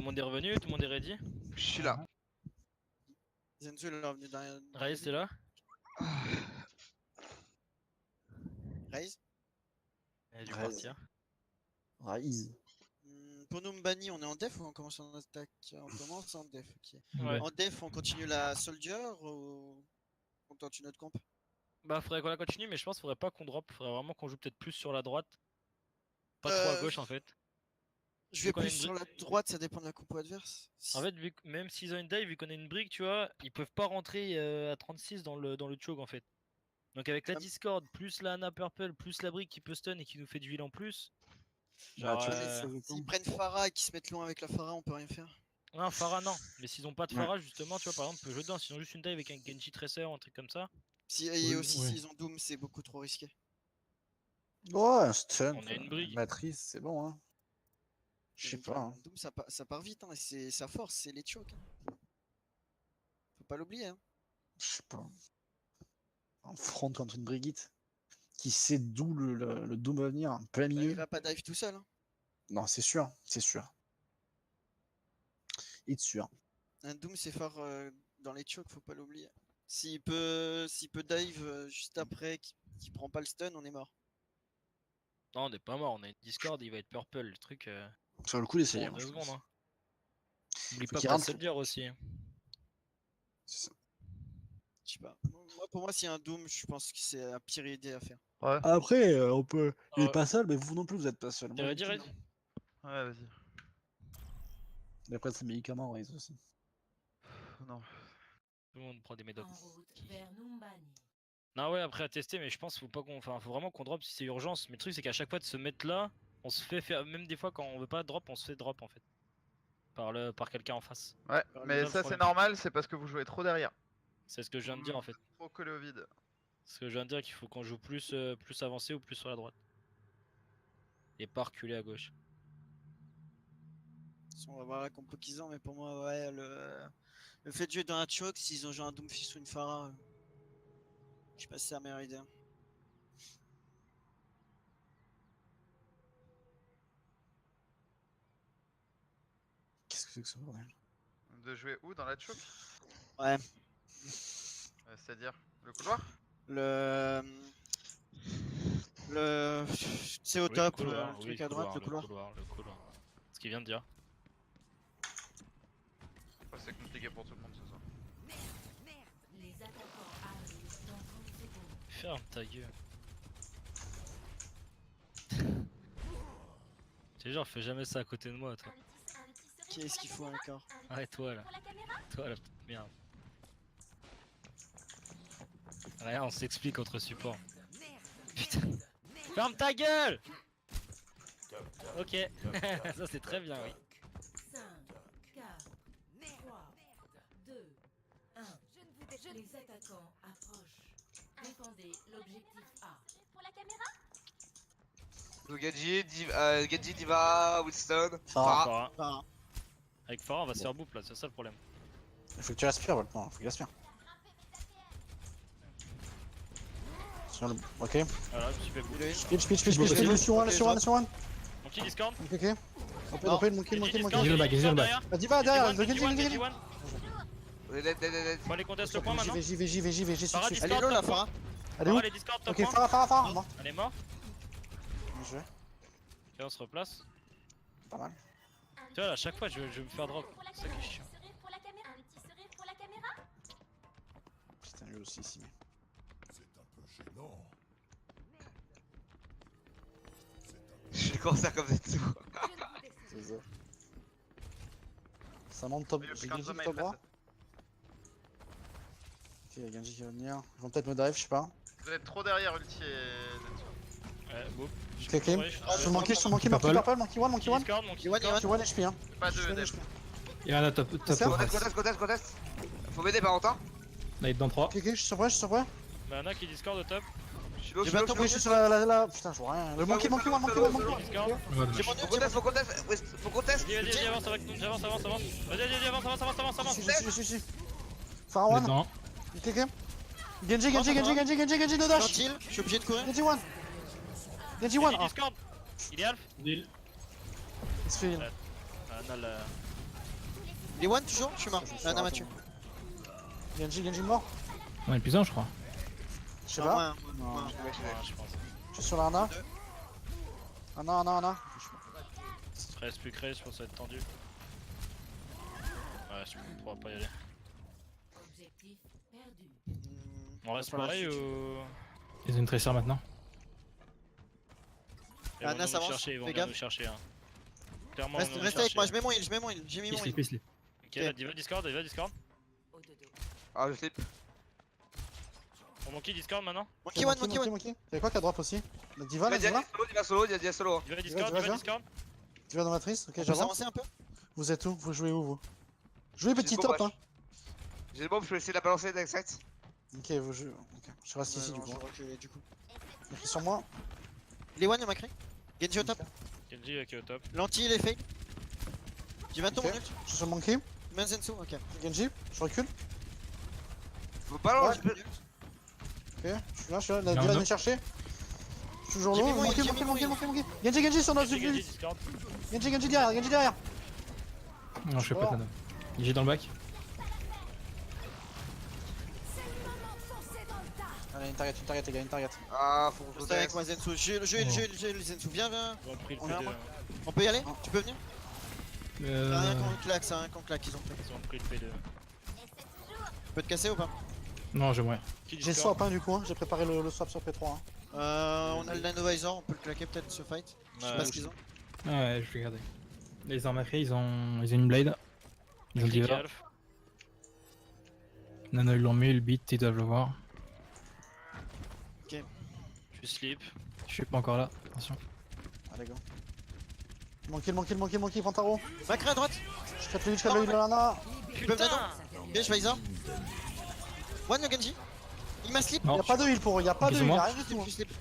le monde est revenu, tout le monde est ready. Je suis là. Zenzo il est revenu derrière. Raze, t'es là? Raze. Il a dû Raze. partir. Raise. Pour nous Mbani, on est en def ou on commence en attaque? On commence en def, ok. Ouais. En def, on continue la soldier ou on tente une autre comp? Bah faudrait qu'on la continue, mais je pense qu'il faudrait pas qu'on drop, faudrait vraiment qu'on joue peut-être plus sur la droite. Pas trop à gauche en fait. Je vais qu'on a plus une sur la droite, ça dépend de la compo adverse. En fait, même s'ils ont une dive, vu qu'on a une brique, tu vois, ils peuvent pas rentrer à 36 dans le choke en fait. Donc avec la Discord, plus la Ana Purple, plus la brique qui peut stun et qui nous fait du heal en plus. Genre, S'ils prennent Pharah et qu'ils se mettent loin avec la Pharah, on peut rien faire. non, Pharah non. Mais s'ils ont pas de Pharah, justement, tu vois, par exemple, on peut jouer dedans. S'ils ont juste une dive avec un Genji Tracer ou un truc comme ça. Et aussi, s'ils ont Doom, c'est beaucoup trop risqué. Ouais, un stun. On a une brique. Matrice, c'est bon, hein. Je sais pas. Hein. Doom, ça part vite, hein, et c'est sa force, c'est les chokes. Hein. Faut pas l'oublier. Hein. Je sais pas. En front contre une Brigitte qui sait d'où le Doom va venir, en plein Il milieu. va pas dive tout seul. Hein. Non, c'est sûr, c'est sûr. It's sûr. Un Doom, c'est fort dans les chokes, faut pas l'oublier. S'il peut dive juste après, qu'il prend pas le stun, on est mort. Non, on est pas mort, on a une Discord, il va être purple, le truc. Sur le coup d'essayer. En 2 secondes. Hein. Oublie Faut pas qu'il pour rentre. Soldier aussi. Hein. C'est ça. Je sais pas. Pour moi, s'il y a un Doom, je pense que c'est la pire idée à faire. Ouais. Après, on peut. Il est Ouais. pas seul, mais vous non plus, vous êtes pas seul. T'es ready, Red? Ouais, vas-y. Et après, c'est médicaments, Raze aussi. Non. Tout le monde prend des médocs. En route vers Numbani. Non, ouais, après à tester, mais je pense qu'il faut pas qu'on. Enfin, faut vraiment qu'on drop si c'est urgence. Mais le truc, c'est qu'à chaque fois de se mettre là, on se fait faire. Même des fois, quand on veut pas drop, on se fait drop en fait. Par quelqu'un en face. Ouais, Alors, mais là, le ça c'est problème. normal, c'est parce que vous jouez trop derrière. C'est ce que je viens de dire en fait. Trop collé au vide. Ce que je viens de dire qu'il faut qu'on joue plus avancé ou plus sur la droite. Et pas reculer à gauche. On va voir la compo qu'ils ont, mais pour moi, ouais, le fait de jouer dans un choke, s'ils ont joué un Doomfist ou une Pharah, je sais pas si c'est la meilleure idée. Qu'est-ce que c'est que ce bordel? De jouer où dans la choke? Ouais. C'est-à-dire le couloir? C'est au Oui, top, le couloir, le oui, truc à droite, le couloir. Le couloir. Ce qu'il vient de dire. Ouais, c'est compliqué pour tout le monde ce soir. Les attaquants arrivent dans 30 secondes. Ferme ta gueule. C'est genre, fais jamais ça à côté de moi, toi. Qu'est-ce qu'il faut encore? Arrête toi là. Toi la petite merde. Rien, on s'explique entre supports. Putain. Ferme ta gueule! Ok, ça c'est très bien, oui. 5, 4, 3, 2, 1. Les attaquants approchent. Défendez l'objectif A. Donc Genji, Diva, Winston, Pharah. Farah. Pharah. Avec Farah, on va se faire bouffe là, c'est ça le problème. Il faut que tu respires, maintenant. Faut que tu respires. Sur le... Ok. Voilà, je me suis fait bouffer. Speech, le sur one, Mon petit Discord. Ok. On peut mon kill. Discord derrière. Vas-y, va derrière, Genji one, Genji. one. Faut aller contester le point maintenant. J'y vais, Farah, suis. Elle est Discord, low la top point. Pharah. Elle est où? Farah, les Discord, top Ok, point. Pharah. Elle est morte. Bien joué. Ok, on se replace. Pas mal. Tu vois, à chaque fois, je vais me faire drop. C'est ça qui est chiant. Putain, lui aussi ici. Je suis le cancer comme Zetsu. C'est ça. Ça monte top. J'ai Genji top droit. Ok, y'a Genji qui va venir. Ils vont peut-être me dive, je sais pas. Vous êtes trop derrière ulti et Zetsu. Ouais, bouffe. Ok, ok. Je suis manqué, monkey purple, monkey one. Discord, mon Discord. Monkey one HP, hein. Pas de EDM. Il y en a top ça Contest. Faut m'aider Valentin. Nade dans 3. Ok, je suis surpris. Bah, Anna qui Discord au top. Je suis low, J'ai je pas suis top, low, je suis sur la... Putain, je vois rien. Le monkey one. Discord. Faut contest. Faut contest. Vas-y, avance avec nous, j'avance. Vas-y, avance. Si. Pharah one. Non. Ok. Genji de dash. Gentil, je suis obligé de courir. Genji one. Ah, Discord. Il est half. Deal. il se fait. Anna la... Les one toujours, je suis mort. Je me suis Lana m'a raté, tué. moi. Genji mort. On est plus un, je crois. Je sais Non, pas. moi, Non, moi. Ouais, je pense. je suis sur la Ana. Deux. Ana. Reste plus crée, je pense que ça va être tendu. Ouais, je pourrais pas y aller. Objectif perdu. On reste va falloir pareil switch. ou. Ils ont une tracer maintenant. Ils vont Anna nous s'avance, chercher, ils vont fais venir gaffe. nous chercher. Hein. Clairement, Reste ils vont nous avec moi, chercher. je mets mon heal, j'ai mis mon Please, heal. please, please. Ok, va Discord, va Discord. Au dodo. Ah, je slip. On monkey Discord maintenant. Monkey one, monkey one. Monkey. Y'avait quoi qui a drop aussi? La Diva là, Diva Diva solo, Diva solo. Il va Discord, Diva, il va Discord. Diva dans la matrice. Ok, On peut j'avance. s'avancer un peu? Vous êtes où? Vous jouez où vous? Jouez J'ai petit le top bomb, hein. J'ai le bomb, je vais essayer de la balancer avec site. Ok, vous jouez. Ok. Je reste ici Ouais, du non, coup. je vais reculer, du coup. Il est sur moi. Les one, il m'a créé. Genji au top. Genji qui est au top. L'anti, il est fake. J'ai 20 tours Ok. minutes. Je suis sur Monkey. Manzensu, ok. Genji, je recule. Faut pas l'enlever. Ok, je suis là. La Non, Diva non. vient me chercher. Je suis toujours J'ai low. mis mon heal, Monkey. Genji sur notre Genji vue. Discord. Genji derrière. Non, je fais pas de nada. J'ai dans le bac. Allez, une target, les gars, une target. Ah, faut Je que reste je avec moi, Zensu. J'ai le Zensu. Viens. Ils ont pris le On est à P2. moi. On peut y aller? Tu peux venir? Euh... Rien qu'on claque, c'est rien qu'on claque, ils ont pris. Ils ont pris le P2. Tu peux te casser ou pas? Non, j'aimerais. Qui J'ai le Discord swap hein, du coup, hein. J'ai préparé le swap sur P3. Hein. On a le Nanovisor, on peut le claquer peut-être ce fight. Je sais Ouais, pas ce qu'ils ont. Ouais, je vais regarder. Les armes à fée, ils ont une blade. Ils ont Click Diva. Alf. Nano, ils l'ont mis, le beat, ils doivent le voir. Tu slip. Je suis pas encore là, attention. Allez, go. Monkey, Pantaro. Macré à droite. Je crée le je Lana. Tu peux venir non? Bien, je Visor. One no Genji. Il m'a slip. Non. Y'a pas de heal pour eux, y'a pas de heal, Excuse-moi. y'a rien du tout. Je slip.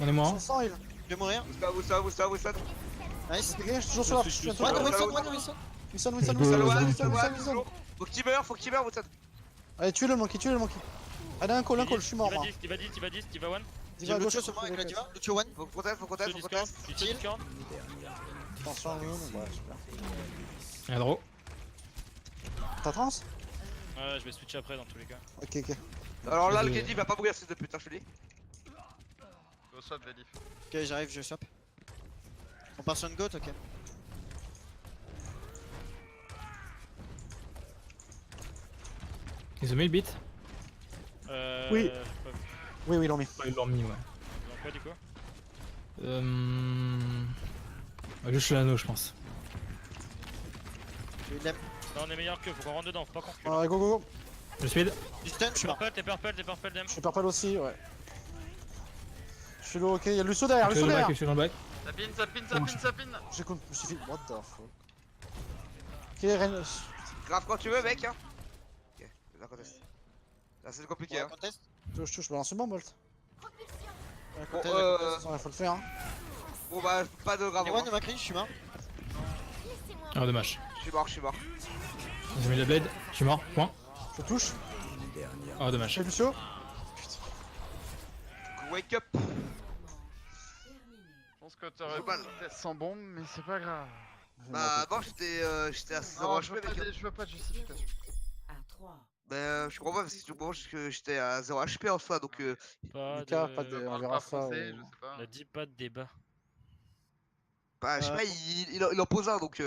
On est mort. Ils sont sans heal. Je vais mourir. Wilson. Nice. Les gars, je suis toujours sur la. Je suis bientôt One là. no Wilson, one no Wilson. Wilson. Faut que tu meurs, Wilson. Allez, tuez le Monkey. Allez, un call, je suis mort moi. Il va 10, il va 1. J'ai Lucio sur moi avec la Diva. Lucio one. Faut qu'on teste, Sur Discord. Tu Heal. Discord. Attention, ouais, super. Un draw. T'as trans? Ouais, je vais switcher après dans tous les cas. Ok. Alors là, le Genji va pas mourir, fils de pute, hein, je te dis. Go swap, Velif. Ok, j'arrive, je swap. On part sur une goat, ok. Ils ont mis le beat. Oui. J'ai pas vu. Oui, ils l'ont mis. Ouais, ils l'ont mis, ouais. Ils ont quoi du coup? Juste l'anneau, je pense. J'ai eu de la... Là on est meilleur que, faut qu'on rentre dedans, faut pas qu'on recule. Allez, go. Je suis mid. Du stun, je suis mort. T'es purple, Dem. Je suis purple aussi, ouais. Je suis low, ok. Y'a Lucio Je derrière, suis dans le bac, je suis dans le bac. Sapin. J'écoute, je me suis fait. What the fuck. Ok, Ren. Grave quand tu veux, mec. Hein. Ok, là, conteste. Là, c'est compliqué. Ouais, Hein. contest. Je balance une bombe, Bolt. Ouais, Bon, contest. Faut le faire. Hein. bon bah, pas de grave. Les one no Macri, je suis mort. Ah, dommage. Je suis mort. J'ai mis la blade, je suis mort, point. Je touche. Ah, dommage. Chez Lucio. Wake up. Terminé. Je pense que t'aurais J'ai mal. pu tester sans bombe, mais c'est pas grave. Bah, avant, j'étais à 6 Non, HP, je veux mec. pas de justification. À 3. Bah, je comprends pas parce que tu comprends que j'étais à 0 HP en soi donc. Pas Lucas, de. pas de- on Parle verra pas ça, français, ou- je sais pas. On a dit pas de débat. Bah, je sais pas, il en pose un donc.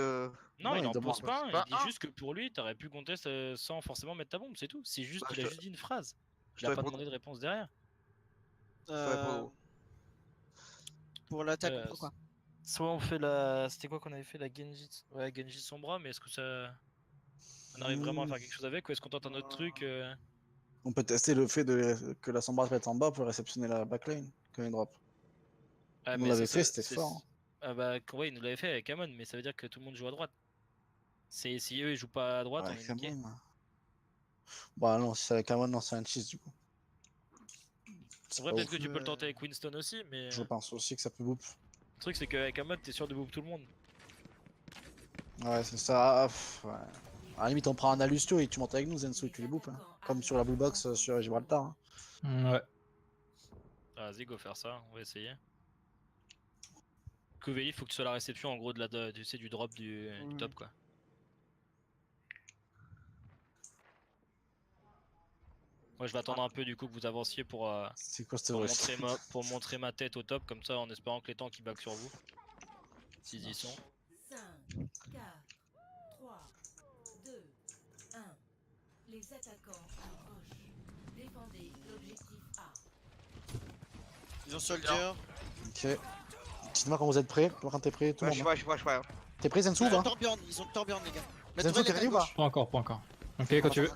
Non, Ouais, il il en demande pose pas un, pas il dit un. juste que pour lui, t'aurais pu contest sans forcément mettre ta bombe, c'est tout. C'est juste Bah, qu'il je a te- juste dit une phrase. je Il a te pas réponds. demandé de réponse derrière. Euh, Pour l'attaque, on peut quoi? Soit on fait la. C'était quoi qu'on avait fait la Genji. Ouais, Genji Sombra, mais est-ce que ça. On arrive vraiment à faire quelque chose avec ou est-ce qu'on tente un autre truc On peut tester le fait que la Sombra se mette en bas pour réceptionner la backline quand il drop. Ah, On mais l'avait ça, fait, c'était fort. Hein. Ah bah, ouais, il nous l'avait fait avec Amon, mais ça veut dire que tout le monde joue à droite. Si eux ils jouent pas à droite, Ouais, on est quand niqué. même. Bah non, si c'est avec Amon, non, c'est un cheese du coup. C'est vrai, pas peut-être ouf. que tu peux le tenter avec Winston aussi, mais Je pense aussi que ça peut boop. le truc c'est qu'avec Amon, t'es sûr de boop tout le monde. Ouais, c'est ça. Ouais. À la limite, on prend un Alustio et tu montes avec nous, Zensu, et tu les boopes. Hein. Comme sur la Blue Box sur Gibraltar. Hein. Ouais. Ah, vas-y, go faire ça, on va essayer. Koveli, faut que tu sois à la réception en gros de la, du drop du top quoi. Moi je vais attendre un peu du coup que vous avanciez C'est quoi cette pour, rush? pour montrer ma tête au top, comme ça en espérant que les tanks ils back sur vous. S'ils y sont. 5, 4, 3, 2, 1. Les attaquants approchent. Défendez l'objectif A. Ils ont soldier. Ok. Dites-moi quand vous êtes prêts. Toi quand t'es prêt, tout le Ouais, je monde. suis prêt, je suis prêt. T'es prêt Zensu ou pas? Torbjorn, ils ont Torbjorn les gars. La Zensu tourelle t'es est à ready ou pas? gauche. Pas encore, pas encore. Ok, quand tu veux.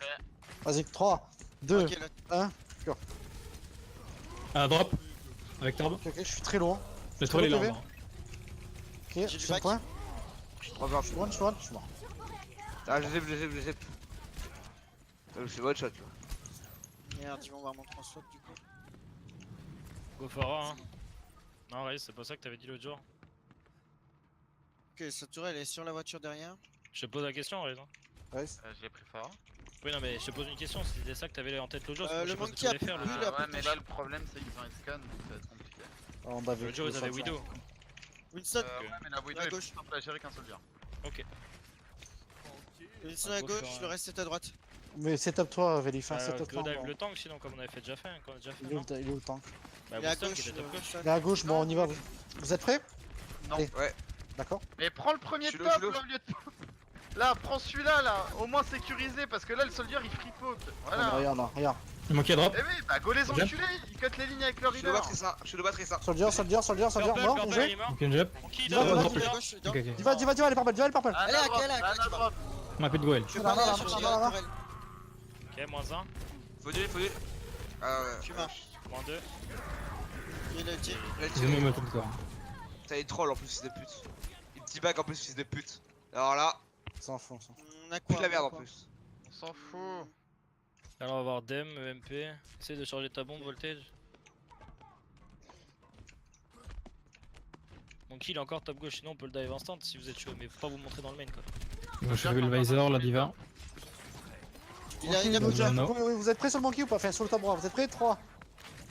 Vas-y, 3, 2, Ok, là. 1. Drop. Avec Torb. Ok, je suis très loin. Le tour est là en lever. bas. Ok, J'ai je du suis back. point. Je suis 3 Je suis one, je suis one, je suis mort. Ah, je zip. Je suis one shot, tu vois. Merde, ils vont voir mon transfert du coup. Go for A, hein. Non, Raze, c'est pas ça que t'avais dit l'autre jour. Ok, sa tourelle est sur la voiture derrière. Je te pose la question, Raze. Hein. Ouais. J'ai pris Phara. Oui, non, mais je te pose une question, si c'était ça que t'avais en tête l'autre jour, Le je sais pas ce que monkey tu a voulais faire. plus Le la jour. Ouais, mais potential. là le problème c'est qu'ils ont une scan donc ça va être compliqué. On avait L'autre jour, ils avaient Widow. Winston, Ouais, mais la Widow à est gauche. plus simple à gérer qu'un soldier. Ok. Winston à Go gauche, faire un- le reste est à droite. Mais setup toi, Vélif, setup Go toi. dive le tank, sinon, comme on avait fait déjà fait. Quand on a déjà fait, Il est où non il est où le tank? Bah, Il est à Winston gauche. qui était top coach. Winston. Il est à gauche, bon on y va. Vous êtes prêts? Non. Allez. Ouais. D'accord. Mais prends le premier Je suis top low, là au lieu de. Là, prends celui-là là, au moins sécurisé parce que là le soldier il fripote. Voilà. Regarde là, regarde. Il manquait drop. Eh oui, bah go les Bien. enculés, ils cut les lignes avec leur Je suis le leader. batterie ça, je suis le batterie ça. Soldier, Purple, mort, Purple, joué. il est mort. Ok, une jump. Monkey, Dis-va, down, dis-va, Monkey, à down. gauche, Ok, ok. Dis-va, elle est purple, dis-va, elle est purple. Elle est à quelle, à quelle, drop. On a plus de goal. Je vais Là, pas aller là, la chercher là, la là. tourelle. Ok, moins 1, Faut du. Ah ouais. Tu marches. moins 2. Il est ulti. Là, Ils ont mis mon top score. T'as les trolls en plus, fils de pute. Il petit back en plus, fils de pute. Alors là, S'en fout, s'en fout. On a plus quoi de la merde on a en quoi plus. On s'en fout. Alors, on va voir Dem, EMP. Essaye de charger ta bombe, voltage. Monkey, il est encore top gauche, sinon on peut le dive instant si vous êtes chaud, mais faut pas vous montrer dans le main quoi. Donc, je fais le visor, la diva. Il a Ok, bougé. non. oui, vous êtes prêts sur le monkey ou pas? Enfin, sur le top droit, vous êtes prêts? 3,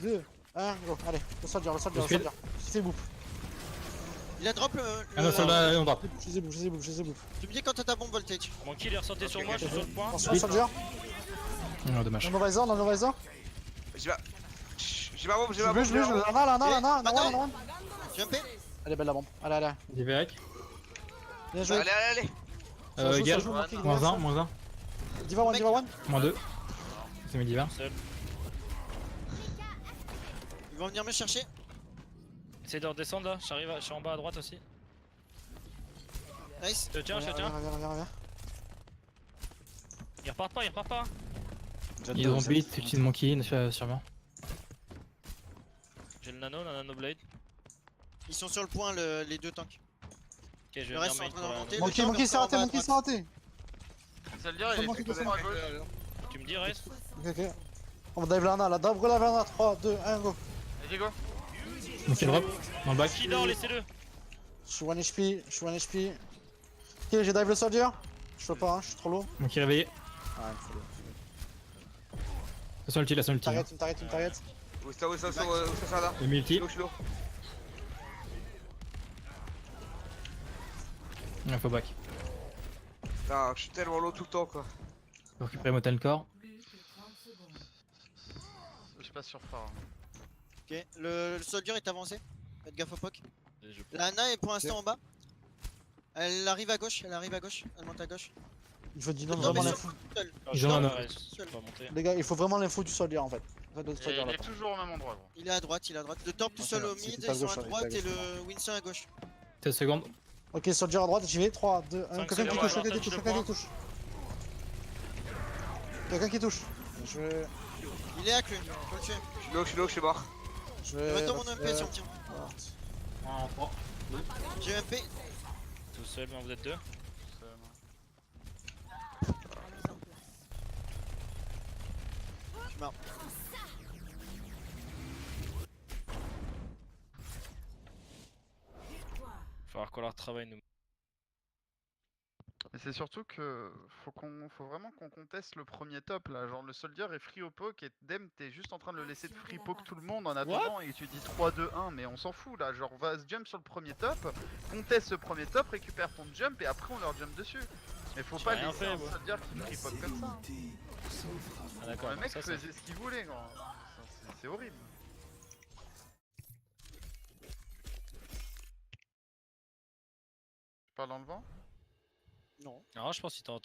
2, 1, go. Allez, le soldier. Je fais bouffe. Il a drop le. Ah non, soldat, on drop. Je les ai bouffe. Tu me dis quand t'as ta bombe voltage. Monkey, il est ressorti sur moi, je suis sur le point. Attention, soldier. Non, dommage. On visor, on visor. J'ai ma. J'ai ma bombe, j'ai Je ma veux, bombe. Lana. Jumpé. Elle est belle la bombe. Allez. Diva avec. Bien joué. Allez. Ça joue, Gage. ça joue, monkey, Moins 1. Diva one. Moins 2. C'est mes diva. Seul. Ils vont venir me chercher. Essaye de redescendre là, je suis en bas à droite aussi. Nice. Je te tiens. Viens. Il repart pas. Ils ont beat, utile monkey, sûrement. J'ai le nano blade. Ils sont sur le point, les deux tanks. Ok, je vais Le venir reste sont en main train de pour la remonter. nano. Monkey s'est raté, Soldier il est complètement à gauche. Tu me dis, reste. Ok. On va dive Lana, là, dive Lana, 3, 2, 1, go. Allez go. Monkey drop. Dans le back. Qui dort, laissez-le. Je suis 1 HP. Ok, j'ai dive le soldier. Je peux pas, je suis trop low. Monkey réveillé. Ah, il me faut le. La seule ulti, la seule ulti. Il me target. Où ça là? Le multi. Je suis low. Il faut back. Putain, je suis tellement low tout le temps quoi. Faut récupérer Motel Core. Plus que 30 secondes. Je passe sur Phara. Ok, le soldier est avancé. Faites gaffe au poke. Je- Lana est pour l'instant en bas. Elle arrive à gauche, elle monte à gauche. Il faut dire Non, vraiment mais l'info. Seul. Ils ont un Ouais, je peux pas monter. Les gars, il faut vraiment l'info du soldier en fait. Le Et soldier, il là. est toujours au même endroit gros. Il est à droite. Le torp tout Ok, seul au c'était mid, pas ils sont gauche, à il droite était à et gauche, le Winston à gauche. 16 secondes. Ok, soldier à droite, j'y vais. 3, 2, 1. 5 Quelqu'un qui secondes, touche, quelqu'un qui avantage touche, de quelqu'un qui touche. Quelqu'un qui touche. Je vais. Il est hack lui, faut le tuer. Je suis low, je suis mort. Je vais. Retourne mon MP si on tient. En 3. J'ai MP. Tout seul, mais vous êtes deux. Je suis mort. Faut falloir qu'on leur travaille nous. Mais c'est surtout que faut vraiment qu'on conteste le premier top là. Genre le soldier est free au poke et Dem t'es juste en train de le laisser de free poke tout le monde en attendant et tu dis 3-2-1 mais on s'en fout là. Genre va se jump sur le premier top, conteste ce premier top, récupère ton jump et après on leur jump dessus. Mais faut J'ai pas rien laisser fait, un moi. soldier qui free poke comme ça. Ah, d'accord, Le non, mec ça, faisait ce qu'il voulait gros. C'est horrible. Tu parles dans le vent? Non. Alors, je pense qu'il t'entend.